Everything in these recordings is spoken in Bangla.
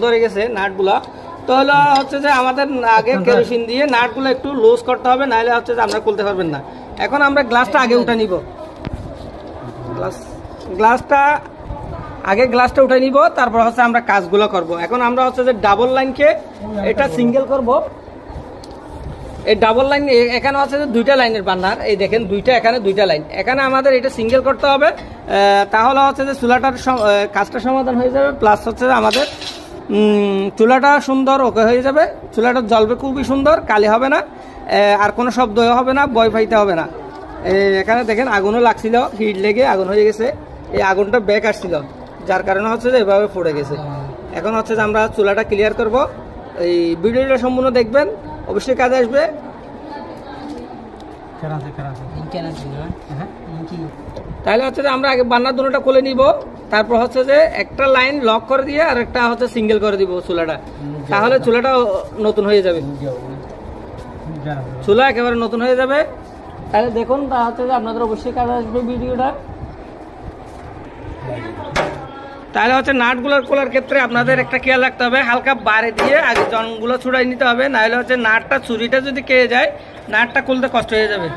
ধরে গেছে নাটগুলা। তো হলো হচ্ছে যে আমাদের আগে কেরোসিন দিয়ে নাটগুলো একটু লুজ করতে হবে, নাহলে হচ্ছে যে আমরা খুলতে পারবেন না। এখন আমরা গ্লাসটা আগে উঠে নিব, গ্লাসটা উঠে নিব, তারপর হচ্ছে আমরা কাজগুলো করব। এখন আমরা হচ্ছে যে ডাবল লাইনকে এটা সিঙ্গেল করব। এই ডাবল লাইন এখানে হচ্ছে যে দুইটা লাইনের বান্নার, এই দেখেন এখানে দুইটা লাইন, এখানে আমাদের এটা সিঙ্গেল করতে হবে। তাহলে হচ্ছে যে চুলাটার কাজটা সমাধান হয়ে যাবে, প্লাস হচ্ছে আমাদের চুলাটা সুন্দর ওকে হয়ে যাবে। চুলাটা জ্বলবে খুবই সুন্দর, কালি হবে না, আর কোনো শব্দ হবে না, ভয় পাইতে হবে না। এখানে দেখেন আগুনও লাগছিল, হিট লেগে আগুন হয়ে গেছে। এই আগুনটা ব্যাক আসছিল, যার কারণে হচ্ছে যে এভাবে পড়ে গেছে। এখন হচ্ছে যে আমরা চুলাটা ক্লিয়ার করব। এই ভিডিওটা সম্পূর্ণ দেখবেন, অবশ্যই কাজে আসবে। তাহলে হচ্ছে যে আমরা আগে বান্নার দুটোটা খুলে নিব, তারপর হচ্ছে যে একটা লাইন লক করে দিয়ে আর একটা হচ্ছে সিঙ্গেল করে দিব চুলাটা, তাহলে চুলাটা নতুন হয়ে যাবে, চুলা একেবারে নতুন হয়ে যাবে। তাহলে দেখুন, তা হচ্ছে যে আপনাদের অবশ্যই কাজে আসবে ভিডিওটা। তাহলে হচ্ছে নাটগুলোর খোলার ক্ষেত্রে আপনাদের একটা খেয়াল রাখতে হবে, হালকা বাড়ি দিয়ে আগে জংগুলো ছুড়াই নিতে হবে, নাহলে হচ্ছে নাটটা ছুরিটা যদি কেটে যায় নাটটা খুলতে কষ্ট হয়ে যাবে।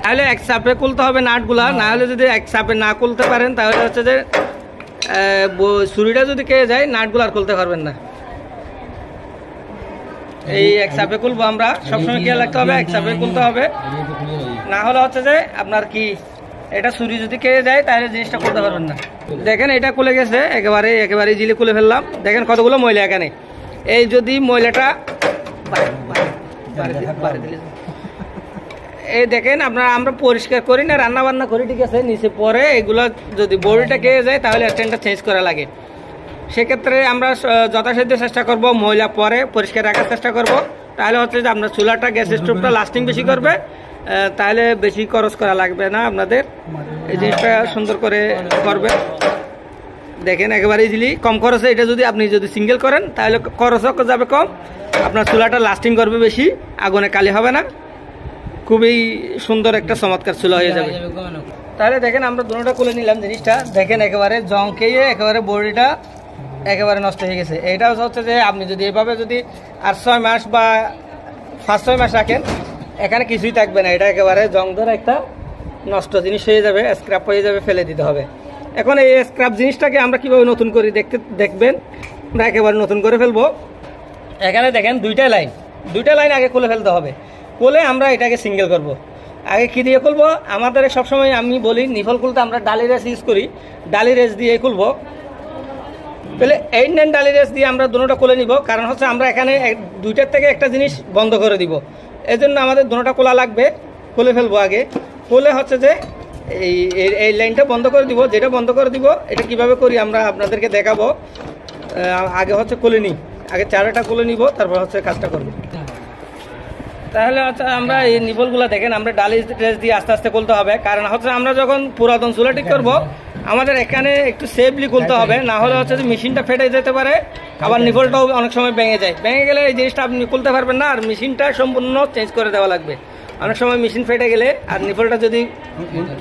তাহলে এক চাপে খুলতে হবে নাটগুলা, না হলে যদি এক চাপে না খুলতে পারেন তাহলে হচ্ছে যে ছুরিটা যদি কেটে যায় নাটগুলো আর খুলতে পারবেন না। এই এক চাপে খুলবো আমরা, সবসময় খেয়াল রাখতে হবে এক চাপে খুলতে হবে, না হলে হচ্ছে যে আপনার কি এটা ছুরি যদি কেটে যায় তাহলে জিনিসটা খুলতে পারবেন না। দেখেন এটা খুলে গেছে, একেবারে ইজিলি খুলে ফেললাম। দেখেন কতগুলো ময়লা এখানে। এই যদি ময়লাটা এই দেখেন আমরা পরিষ্কার করি না, রান্না বান্না করি, ঠিক আছে, নিচে পরে এগুলো যদি বডিটা কেটে যায় তাহলে স্ট্যান্ডটা চেঞ্জ করা লাগে। সেক্ষেত্রে আমরা যথাসাধ্য চেষ্টা করব ময়লা পরে পরিষ্কার রাখার চেষ্টা করব, তাহলে হচ্ছে যে আপনার চুলাটা গ্যাস স্টোভটা লাস্টিং বেশি করবে, তাহলে বেশি খরচ করা লাগবে না আপনাদের, এই জিনিসটা সুন্দর করে করবে। দেখেন একেবারে ইজিলি কম খরচে, এটা যদি আপনি সিঙ্গেল করেন তাহলে খরচও যাবে কম, আপনার চুলাটা লাস্টিং করবে বেশি, আগুনে কালি হবে না, খুবই সুন্দর একটা চমৎকার চুলা হয়ে যাবে। তাহলে দেখেন আমরা দুটোটা খুলে নিলাম, জিনিসটা দেখেন একেবারে জং খেয়ে একেবারে বডিটা একেবারে নষ্ট হয়ে গেছে। এটা হচ্ছে যে আপনি যদি এভাবে যদি 8-6 মাস বা 5-6 মাস রাখেন এখানে কিছুই থাকবে না, এটা একেবারে জং ধরে একটা নষ্ট জিনিস হয়ে যাবে, স্ক্র্যাপ হয়ে যাবে, ফেলে দিতে হবে। এখন এই স্ক্র্যাপ জিনিসটাকে আমরা কিভাবে নতুন করে দেখবেন, আমরা একেবারে নতুন করে ফেলবো। এখানে দেখেন দুইটা লাইন আগে খুলে ফেলতে হবে, খুলে আমরা এটাকে সিঙ্গেল করব। আগে কি দিয়ে খুলবো, আমাদের সবসময় আমি বলি নিফল খুলতে আমরা ডালি রেস ইউজ করি, ডালি রেস দিয়ে খুলবো। তাহলে 8-9 ডালি রেস দিয়ে আমরা দুটোটা খুলে নিব, কারণ হচ্ছে আমরা এখানে দুইটার থেকে একটা জিনিস বন্ধ করে দিব, এই জন্য আমাদের দুটোটা খোলা লাগবে। খুলে ফেলবো আগে, খুলে হচ্ছে যে এই লাইনটা বন্ধ করে দিব। যেটা বন্ধ করে দিব এটা কিভাবে করি আমরা আপনাদেরকে দেখাবো। আগে হচ্ছে খুলে নিই, আগে চারাটা খুলে নিব, তারপর হচ্ছে কাজটা করব। তাহলে হচ্ছে আমরা এই নিপলগুলো দেখেন আমরা ডালি রেস দিয়ে আস্তে আস্তে খুলতে হবে, কারণ হচ্ছে আমরা যখন পুরাতন চুলা ঠিক করবো আমাদের এখানে একটু সেফলি খুলতে হবে, না হলে হচ্ছে যে মেশিনটা ফেটে যেতে পারে, আবার নিপলটাও অনেক সময় ভেঙে যায়, ভেঙে গেলে এই জিনিসটা আপনি খুলতে পারবেন না, আর মেশিনটা সম্পূর্ণ চেঞ্জ করে দেওয়া লাগবে। অনেক সময় মেশিন ফেটে গেলে আর নিপলটা যদি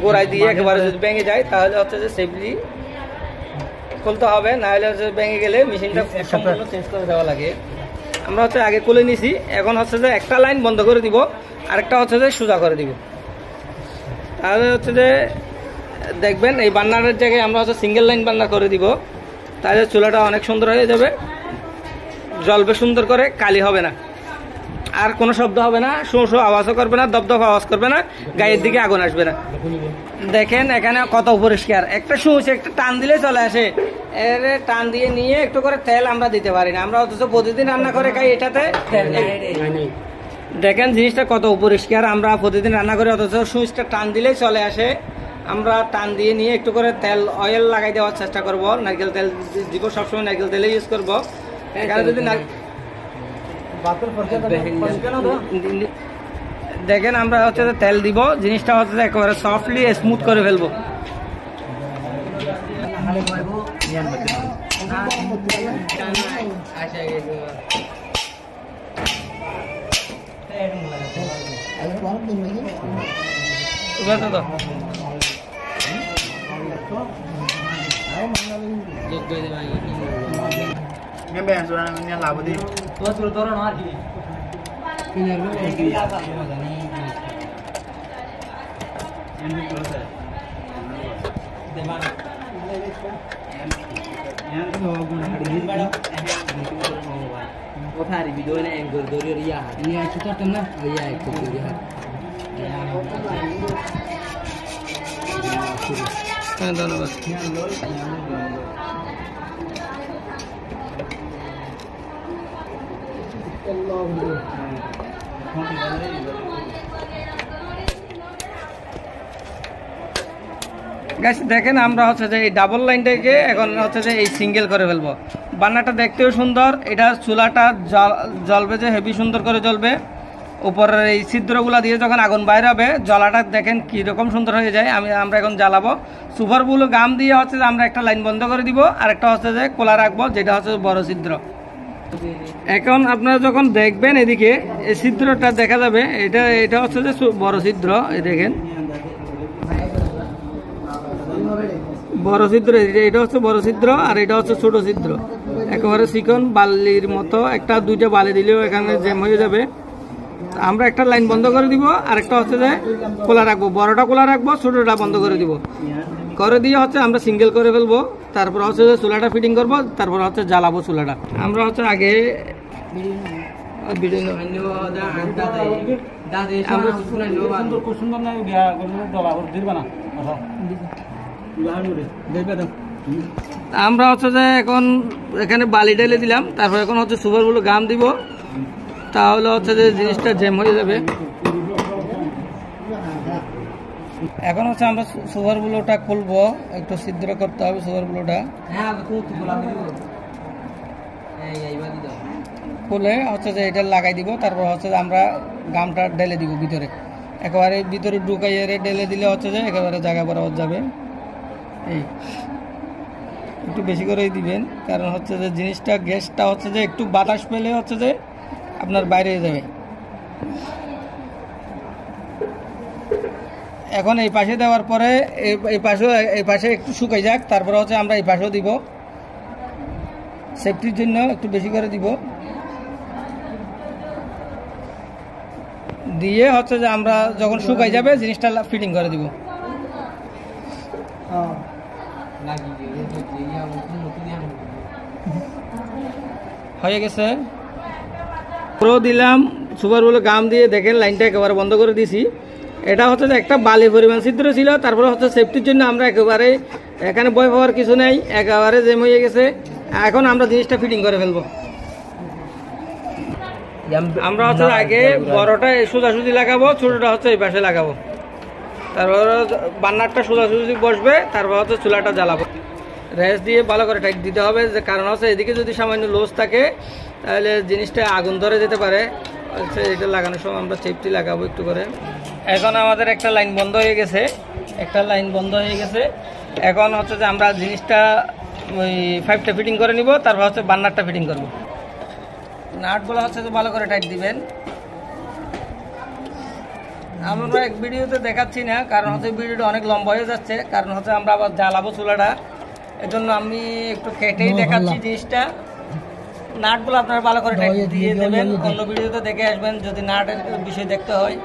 গোড়ায় দিয়ে একেবারে যদি ভেঙে যায় তাহলে হচ্ছে যে সেফলি খুলতে হবে, না হলে হচ্ছে ভেঙে গেলে মেশিনটা সম্পূর্ণ চেঞ্জ করে দেওয়া লাগে। আমরা হচ্ছে আগে খুলে নিছি, এখন হচ্ছে যে একটা লাইন বন্ধ করে দিব, আরেকটা হচ্ছে যে সোজা করে দিব। তাহলে হচ্ছে যে দেখবেন এই বার্নারের জায়গায় আমরা হচ্ছে সিঙ্গেল লাইন বার্নার করে দিব, তাহলে চুলাটা অনেক সুন্দর হয়ে যাবে, জ্বলবে সুন্দর করে, কালি হবে না, আর কোনো শব্দ হবে না, শো আওয়াজও করবে না, দপদপ আওয়াজ করবে না, গায়ের দিকে আগুন আসবে না। দেখেন এখানে কত পরিষ্কার, একটা সুইচ একটা টান দিলে চলে আসে, এর টান দিয়ে নিয়ে একটু করে তেল আমরা দিতে পারি না, আমরা অথচ প্রতিদিন রান্না করে খাই এটাতে। দেখেন জিনিসটা কত পরিষ্কার, আমরা প্রতিদিন রান্না করি অথচ সুইচটা টান দিলেই চলে আসে। আমরা টান দিয়ে নিয়ে একটু করে অয়েল লাগাই দেওয়ার চেষ্টা করব, নারকেল তেল দিব, সবসময় নারকেল তেলে ইউজ করবো। এখানে যদি দেখেন আমরা হচ্ছে তেল দিব, জিনিসটা হচ্ছে একেবারে সফটলি স্মুথ করে ফেলবো। Hari video ini angle dari Ria. Iya, kita tenang. Oh iya, itu dia. ধন্যবাদ। গাইস দেখেন আমরা হচ্ছে যে এই ডাবল লাইনটাকে এখন হচ্ছে যে এই সিঙ্গেল করে ফেলবো। বান্নাটা দেখতেও সুন্দর, এটা চুলাটা জ্বলবে যে হেভি সুন্দর করে জ্বলবে। উপরের এই ছিদ্রগুলো দিয়ে যখন আগুন বাইরে হবে জ্বলাটা দেখেন কীরকম সুন্দর হয়ে যায়। আমরা এখন জ্বালাবো সুপারগুলো গাম দিয়ে হচ্ছে যে আমরা একটা লাইন বন্ধ করে দিব, আর একটা হচ্ছে যে খোলা রাখবো, যেটা হচ্ছে বড় ছিদ্র। এখন আপনারা যখন দেখবেন এদিকে এই ছিদ্রটা দেখা যাবে, এটা হচ্ছে যে বড় ছিদ্র। এই দেখেন বড় ছিদ্র, এটা হচ্ছে বড় ছিদ্র আর এটা হচ্ছে ছোট ছিদ্র। একেবারে চিকন বালির মতো, একটা দুইটা বালি দিলেও এখানে জ্যাম হয়ে যাবে। আমরা একটা লাইন বন্ধ করে দিব, আর একটা হচ্ছে যে খোলা রাখবো, বড়টা খোলা রাখবো, ছোটটা বন্ধ করে দিব। করে দিয়ে হচ্ছে আমরা সিঙ্গেল করে ফেলবো, তারপর হচ্ছে যে চুলাটা ফিটিং করবো, তারপর হচ্ছে জ্বালাবো চুলাটা। আমরা হচ্ছে আগে আমরা হচ্ছে যে এখন এখানে বালি ঢেলে দিলাম, তারপর এখন হচ্ছে সুপারগুলো গাম দিব, তাহলে হচ্ছে যে জিনিসটা জ্যাম হয়ে যাবে। এখন হচ্ছে আমরা সুপারগুলোটা খুলবো, একটু ছিদ্র করতে হবে সুপারগুলোটা। খুলে হচ্ছে যে এটা লাগাই দিব, তারপর হচ্ছে যে আমরা গামটা ঢেলে দিব ভিতরে, একেবারে ভিতরে ঢুকাইয়ে ঢেলে দিলে হচ্ছে যে একেবারে জায়গা বরাবর যাবে। এই একটু বেশি করেই দিবেন, কারণ হচ্ছে যে জিনিসটা গ্যাসটা হচ্ছে যে একটু বাতাস পেলে হচ্ছে যে আপনার বাইরে যাবে। এখন এই পাশে দেওয়ার পরে এই পাশে একটু শুকাই যাক, তারপরে হচ্ছে আমরা এই পাশেও দিব, সেফটির জন্য একটু বেশি করে দিব। দিয়ে হচ্ছে যে আমরা যখন শুকাই যাবে জিনিসটা ফিটিং করে দিব। হয়ে গেছে, পুরো দিলাম সুপারগুলো গাম দিয়ে, দেখেন লাইনটা একেবারে বন্ধ করে দিয়েছি। এটা হচ্ছে যে একটা বালি পরিমাণ ছিদ্র ছিল, তারপরে হচ্ছে সেফটির জন্য আমরা একেবারে এখানে ভয় পাওয়ার কিছু নেই, একেবারে জ্যাম হয়ে গেছে। এখন আমরা জিনিসটা ফিটিং করে ফেলবো। আমরা হচ্ছে আগে বড়টা সোজাসুজি লাগাবো, ছোটটা হচ্ছে এই পাশে লাগাবো, তারপর বান্নারটা সোজাসুজি বসবে, তারপর হচ্ছে চুলাটা জ্বালাবো। রেস্ট দিয়ে ভালো করে টাইট দিতে হবে, যে কারণ হচ্ছে এদিকে যদি সামান্য লুজ থাকে তাহলে জিনিসটা আগুন ধরে যেতে পারে। এটা লাগানোর সময় আমরা সেফটি লাগাবো একটু করে। এখন আমাদের একটা লাইন বন্ধ হয়ে গেছে, এখন হচ্ছে যে আমরা জিনিসটা ওই পাইপটা ফিটিং করে নিব, তারপর হচ্ছে বান্নারটা ফিটিং করব। নাটগুলো হচ্ছে যে ভালো করে টাইট দিবেন। আমরা এক ভিডিওতে দেখাচ্ছি না, কারণ হচ্ছে ভিডিওটা অনেক লম্বা হয়ে যাচ্ছে, কারণ হচ্ছে আমরা আবার জ্বালাবো চুলাটা, এজন্য আমি একটু কেটেই দেখাচ্ছি জিনিসটা। নাটগুলো আপনারা ভালো করে টাইট দিয়ে দেবেন, অন্য ভিডিওতে দেখে আসবেন যদি নাটের বিষয় দেখতে হয়।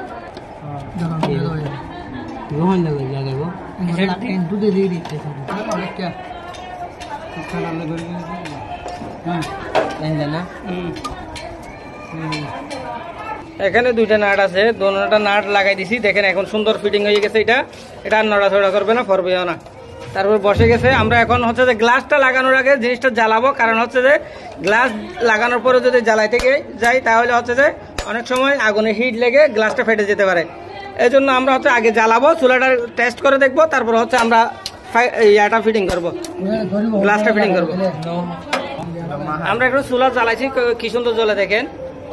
এখানে দুইটা নাট আছে, দোনোটা নাট লাগাই দিছি, দেখেন এখন সুন্দর ফিটিং হয়ে গেছে। এটা আর নড়াচড়া করবে না, ফরবেও না। তারপর বসে গেছে। আমরা এখন হচ্ছে যে গ্লাসটা লাগানোর আগে জিনিসটা জ্বালাবো, কারণ হচ্ছে যে গ্লাস লাগানোর পরে যদি জ্বালাইতে যাই তাহলে হচ্ছে যে অনেক সময় আগুনে হিট লেগে গ্লাসটা ফেটে যেতে পারে। এই জন্য আমরা হচ্ছে আগে জ্বালাবো, চুলাটা টেস্ট করে দেখবো, তারপর হচ্ছে আমরা ইয়াটা ফিটিং করবো, গ্লাসটা ফিটিং করবো। আমরা একটু চুলা জ্বালাইছি, কি সুন্দর জ্বলে দেখেন।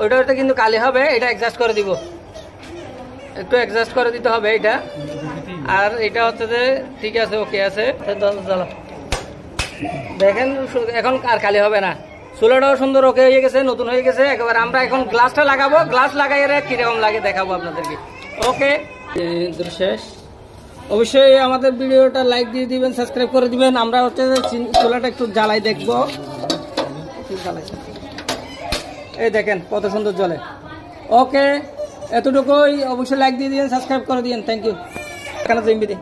ওইটা কিন্তু কালি হবে, এটা অ্যাডজাস্ট করে দিব, একটু অ্যাডজাস্ট করে দিতে হবে এটা। আর এটা হচ্ছে যে ঠিক আছে, ওকে আছে। দেখেন এখন আর কালি হবে না, চুলাটাও সুন্দর ওকে হয়ে গেছে, নতুন হয়ে গেছে একেবারে। আমরা এখন গ্লাসটা লাগাবো, গ্লাস লাগাইয়ে কিরকম লাগে দেখাবো আপনাদেরকে। ওকে, শেষ। অবশ্যই আমাদের ভিডিওটা লাইক দিয়ে দিবেন, সাবস্ক্রাইব করে দিবেন। আমরা হচ্ছে চুলাটা একটু জ্বালাই দেখবো। এই দেখেন কত সুন্দর জ্বলে। ওকে, এতটুকুই। অবশ্যই লাইক দিয়ে দিন, সাবস্ক্রাইব করে দিন। Thank you. এখানে জমি দিই।